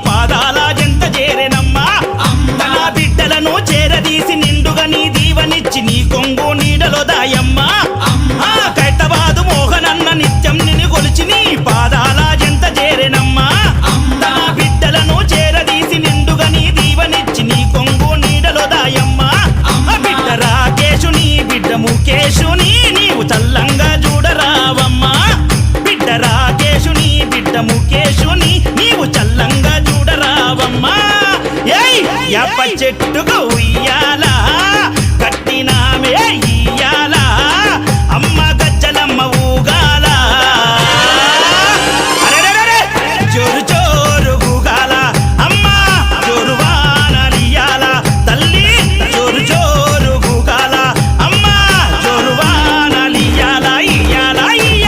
పాదాల జంట చేరెనమ్మా తన బిడ్డలను చేరదీసి నిండుగా నీ దీవనిచ్చి నీ కొంగు నీడలో దాయమ్మా కైతబాదు మోహనన్న నిత్యం నిన్ను కొలిచి నీ పాదాల జంట చేరెనమ్మా తన బిడ్డలను చేరదీసి నిండుగా నీ దీవనిచ్చి నీ కొంగు నీడలో దాయమ్మా బిడ్డ రాకేశుని బిడ్డ ముఖేశుని నీవు చల్లంగా చూడరావమ్మా బిడ్డ రాకేశుని బిడ్డ ముఖేశుని నీవు చల్లంగా చూడరావమ్మా ఏయ్ యప్ప చెట్టుకు